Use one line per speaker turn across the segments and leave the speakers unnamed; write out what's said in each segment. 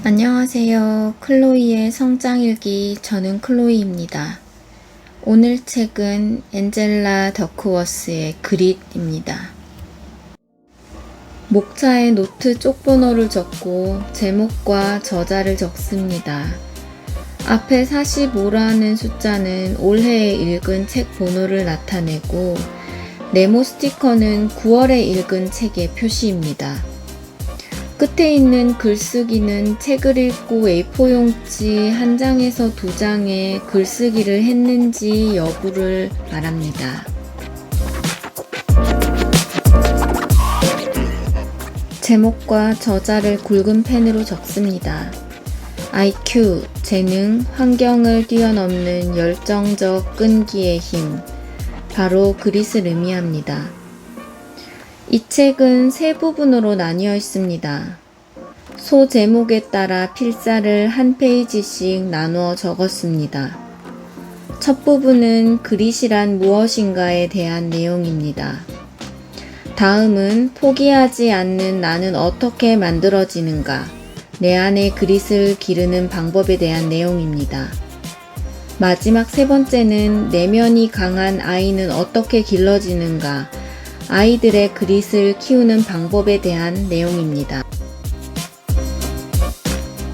안녕하세요. 클로이의 성장일기. 저는 클로이입니다. 오늘 책은 엔젤라 더크워스의 그릿입니다. 목차에 노트 쪽번호를 적고 제목과 저자를 적습니다. 앞에 45라는 숫자는 올해 읽은 책 번호를 나타내고 네모 스티커는 9월에 읽은 책의 표시입니다. 끝에 있는 글쓰기는 책을 읽고 A4 용지 한 장에서 두 장에 글쓰기를 했는지 여부를 말합니다. 제목과 저자를 굵은 펜으로 적습니다. IQ, 재능, 환경을 뛰어넘는 열정적 끈기의 힘, 바로 그릿을 의미합니다. 이 책은 세 부분으로 나뉘어 있습니다. 소 제목에 따라 필사를 한 페이지씩 나누어 적었습니다. 첫 부분은 그릿이란 무엇인가에 대한 내용입니다. 다음은 포기하지 않는 나는 어떻게 만들어지는가, 내 안에 그릿을 기르는 방법에 대한 내용입니다. 마지막 세 번째는 내면이 강한 아이는 어떻게 길러지는가, 아이들의 그릿을 키우는 방법에 대한 내용입니다.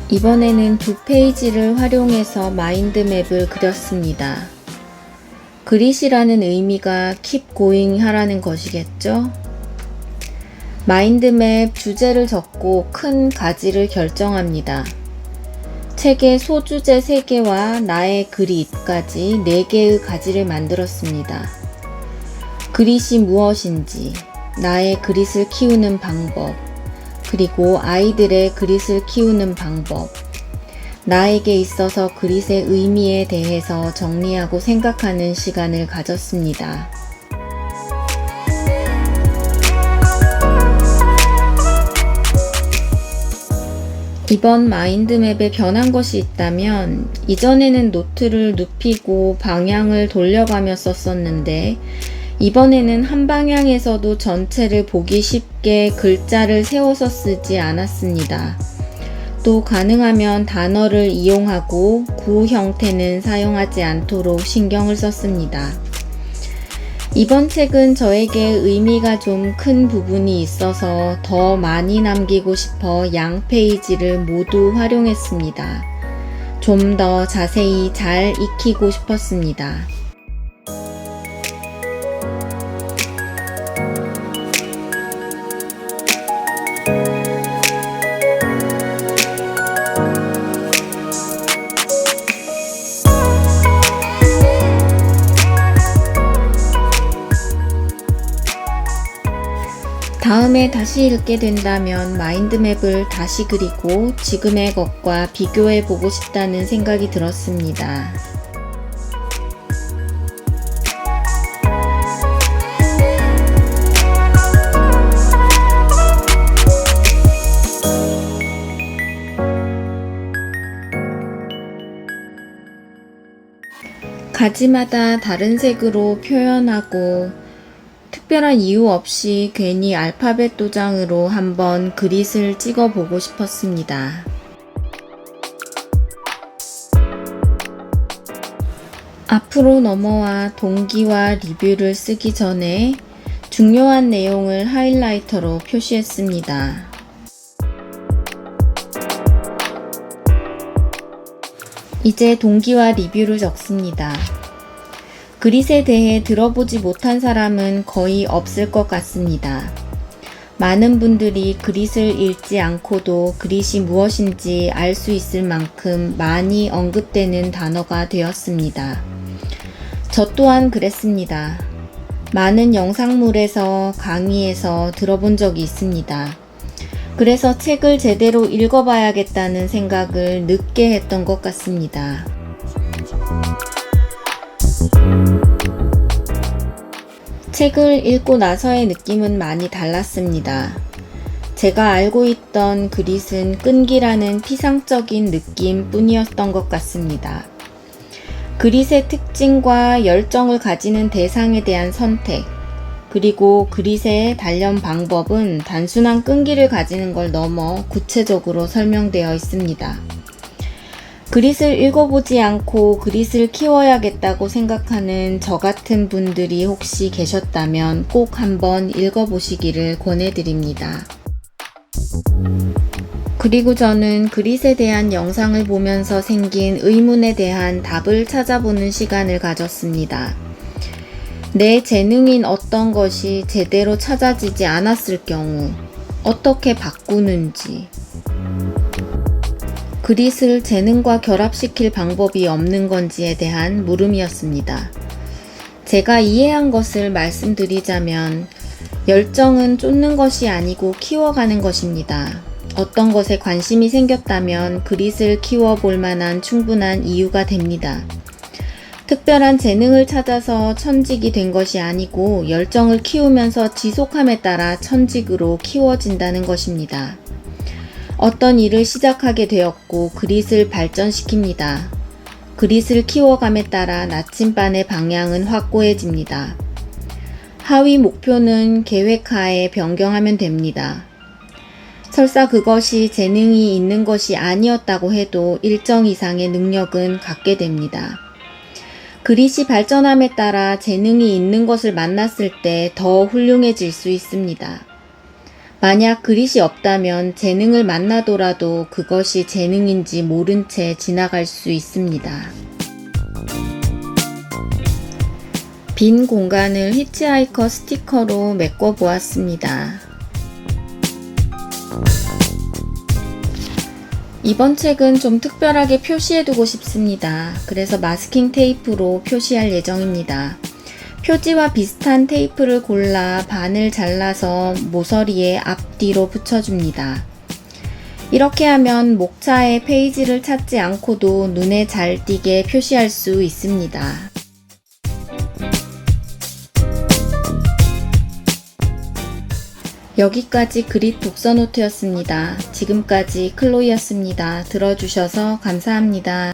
이번에는 두 페이지를 활용해서 마인드맵을 그렸습니다. 그릿이라는 의미가 keep going 하라는 것이겠죠? 마인드맵 주제를 적고 큰 가지를 결정합니다. 책의 소주제 3개와 나의 그릿까지 4개의 가지를 만들었습니다. 그릿이 무엇인지, 나의 그릿을 키우는 방법, 그리고 아이들의 그릿을 키우는 방법, 나에게 있어서 그릿의 의미에 대해서 정리하고 생각하는 시간을 가졌습니다. 이번 마인드맵에 변한 것이 있다면, 이전에는 노트를 눕히고 방향을 돌려가며 썼었는데 이번에는 한 방향에서도 전체를 보기 쉽게 글자를 세워서 쓰지 않았습니다. 또 가능하면 단어를 이용하고 구 형태는 사용하지 않도록 신경을 썼습니다. 이번 책은 저에게 의미가 좀 큰 부분이 있어서 더 많이 남기고 싶어 양 페이지를 모두 활용했습니다. 좀 더 자세히 잘 익히고 싶었습니다. 다음에 다시 읽게 된다면 마인드맵을 다시 그리고 지금의 것과 비교해 보고 싶다는 생각이 들었습니다. 가지마다 다른 색으로 표현하고 특별한 이유 없이 괜히 알파벳 도장으로 한번 그릿을 찍어보고 싶었습니다. 앞으로 넘어와 동기와 리뷰를 쓰기 전에 중요한 내용을 하이라이터로 표시했습니다. 이제 동기와 리뷰를 적습니다. 그릿에 대해 들어보지 못한 사람은 거의 없을 것 같습니다. 많은 분들이 그릿을 읽지 않고도 그릿이 무엇인지 알 수 있을 만큼 많이 언급되는 단어가 되었습니다. 저 또한 그랬습니다. 많은 영상물에서 강의에서 들어본 적이 있습니다. 그래서 책을 제대로 읽어봐야겠다는 생각을 늦게 했던 것 같습니다. 책을 읽고 나서의 느낌은 많이 달랐습니다. 제가 알고 있던 그릿은 끈기라는 피상적인 느낌 뿐이었던 것 같습니다. 그릿의 특징과 열정을 가지는 대상에 대한 선택, 그리고 그릿의 단련 방법은 단순한 끈기를 가지는 걸 넘어 구체적으로 설명되어 있습니다. 그릿을 읽어보지 않고 그릿을 키워야겠다고 생각하는 저 같은 분들이 혹시 계셨다면 꼭 한번 읽어보시기를 권해드립니다. 그리고 저는 그릿에 대한 영상을 보면서 생긴 의문에 대한 답을 찾아보는 시간을 가졌습니다. 내 재능인 어떤 것이 제대로 찾아지지 않았을 경우 어떻게 바꾸는지, 그릿을 재능과 결합시킬 방법이 없는 건지에 대한 물음이었습니다. 제가 이해한 것을 말씀드리자면 열정은 쫓는 것이 아니고 키워가는 것입니다. 어떤 것에 관심이 생겼다면 그릿을 키워볼 만한 충분한 이유가 됩니다. 특별한 재능을 찾아서 천직이 된 것이 아니고 열정을 키우면서 지속함에 따라 천직으로 키워진다는 것입니다. 어떤 일을 시작하게 되었고 그릿을 발전시킵니다. 그릿을 키워감에 따라 나침반의 방향은 확고해집니다. 하위 목표는 계획하에 변경하면 됩니다. 설사 그것이 재능이 있는 것이 아니었다고 해도 일정 이상의 능력은 갖게 됩니다. 그릿이 발전함에 따라 재능이 있는 것을 만났을 때 더 훌륭해질 수 있습니다. 만약 그릿이 없다면 재능을 만나더라도 그것이 재능인지 모른 채 지나갈 수 있습니다. 빈 공간을 히치하이커 스티커로 메꿔 보았습니다. 이번 책은 좀 특별하게 표시해두고 싶습니다. 그래서 마스킹 테이프로 표시할 예정입니다. 표지와 비슷한 테이프를 골라 반을 잘라서 모서리에 앞뒤로 붙여줍니다. 이렇게 하면 목차의 페이지를 찾지 않고도 눈에 잘 띄게 표시할 수 있습니다. 여기까지 그릿 독서노트였습니다. 지금까지 클로이였습니다. 들어주셔서 감사합니다.